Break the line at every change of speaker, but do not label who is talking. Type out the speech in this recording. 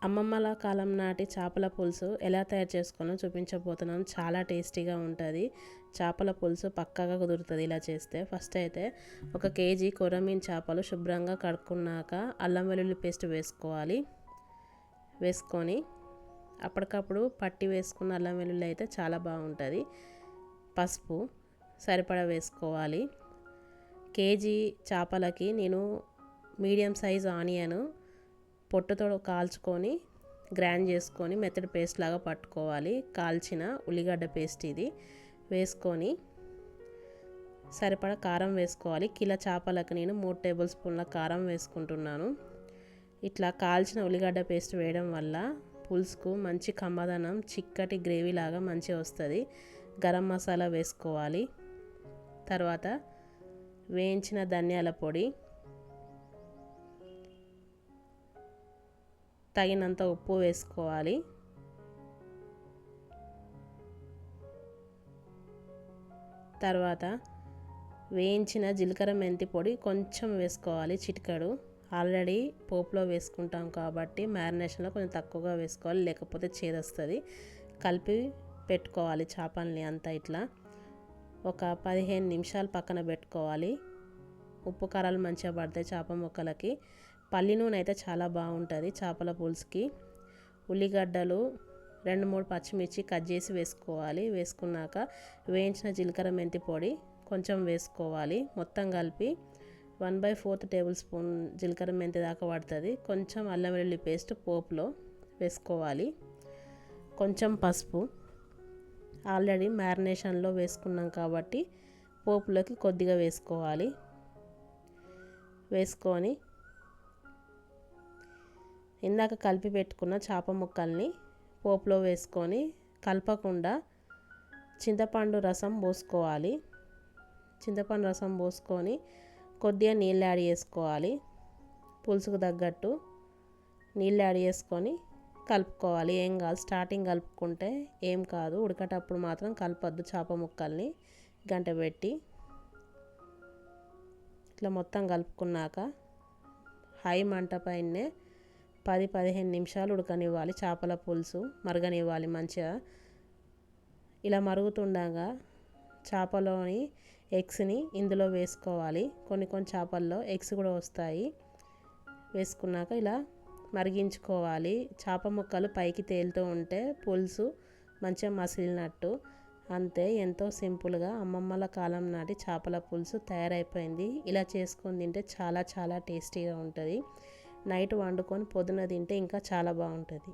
అమ్మమ్మల కాలం నాటి చేపల పులుసు ఎలా తయారు చేసుకోనో చూపించబోతున్నాను. చాలా టేస్టీగా ఉంటుంది. చేపల పులుసు పక్కాగా కుదురుతుంది ఇలా చేస్తే. ఫస్ట్ అయితే 1 కేజీ కొర్రమీను చేపలు శుభ్రంగా కడుక్కున్నాక అల్లం వెల్లుల్లి పేస్ట్ వేసుకోవాలి. వేసుకొని అప్పటికప్పుడు పట్టి వేసుకున్న అల్లం వెల్లుల్లి అయితే చాలా బాగుంటుంది. పసుపు సరిపడా వేసుకోవాలి. కేజీ చేపలకి నేను మీడియం సైజ్ ఆనియన్ పొట్టుతో కాల్చుకొని గ్రైండ్ చేసుకొని మెత్తడి పేస్ట్ లాగా పట్టుకోవాలి. కాల్చిన ఉల్లిగడ్డ పేస్ట్ ఇది వేసుకొని సరిపడా కారం వేసుకోవాలి. కిలో చేపలకు నేను 3 టేబుల్ స్పూన్ల కారం వేసుకుంటున్నాను. ఇట్లా కాల్చిన ఉల్లిగడ్డ పేస్ట్ వేయడం వల్ల పులుసుకు మంచి కమ్మదనం, చిక్కటి గ్రేవీ లాగా మంచిగా వస్తుంది. గరం మసాలా వేసుకోవాలి. తర్వాత వేయించిన ధనియాల పొడి, తగినంత ఉప్పు వేసుకోవాలి. తర్వాత వేయించిన జీలకర్ర మెంతి పొడి కొంచెం వేసుకోవాలి, చిటికెడు. ఆల్రెడీ పోపులో వేసుకుంటాం కాబట్టి మ్యారినేషన్లో కొంచెం తక్కువగా వేసుకోవాలి, లేకపోతే చేదొస్తుంది. కలిపి పెట్టుకోవాలి చేపల్ని అంతా. ఇట్లా ఒక 15 నిమిషాలు పక్కన పెట్టుకోవాలి. ఉప్పు కారాలు మంచిగా పడతాయి చేప ముక్కలకి. పల్లి నూనె అయితే చాలా బాగుంటుంది చేపల పులుసుకి. ఉల్లిగడ్డలు 2-3 పచ్చిమిర్చి కట్ చేసి వేసుకోవాలి. వేసుకున్నాక వేయించిన జీలకర్ర మెంతి పొడి కొంచెం వేసుకోవాలి. మొత్తం కలిపి 1/4 టేబుల్ స్పూన్ జీలకర్ర మెంతి దాకా పడుతుంది. కొంచెం అల్లం వెల్లుల్లి పేస్ట్ పోపులో వేసుకోవాలి. కొంచెం పసుపు ఆల్రెడీ మ్యారినేషన్లో వేసుకున్నాం కాబట్టి పోపులోకి కొద్దిగా వేసుకోవాలి. వేసుకొని ఇందాక కలిపి పెట్టుకున్న చేప ముక్కల్ని పోపులో వేసుకొని కలపకుండా చింతపండు రసం పోసుకోవాలి. చింతపండు రసం పోసుకొని కొద్దిగా నీళ్ళు యాడ్ చేసుకోవాలి. పులుసుకు తగ్గట్టు నీళ్ళు యాడ్ చేసుకొని కలుపుకోవాలి. ఏం కాదు, స్టార్టింగ్ కలుపుకుంటే ఏం కాదు, ఉడకటప్పుడు మాత్రం కలపొద్దు. చేప ముక్కల్ని గంట పెట్టి ఇట్లా మొత్తం కలుపుకున్నాక హై మంట పైనే 10-15 నిమిషాలు ఉడకనివ్వాలి. చేపల పులుసు మరగనివ్వాలి మంచిగా. ఇలా మరుగుతుండగా చేపలోని ఎగ్స్ని ఇందులో వేసుకోవాలి. కొన్ని చేపల్లో ఎగ్స్ కూడా వస్తాయి. వేసుకున్నాక ఇలా మరిగించుకోవాలి. చేప ముక్కలు పైకి తేలుతూ ఉంటే పులుసు మంచిగా మసిలినట్టు. అంతే, ఎంతో సింపుల్గా అమ్మమ్మల కాలం నాటి చేపల పులుసు తయారైపోయింది. ఇలా చేసుకొని తింటే చాలా చాలా టేస్టీగా ఉంటుంది. నైట్ వండుకొని పొద్దున తింటే ఇంకా చాలా బాగుంటుంది.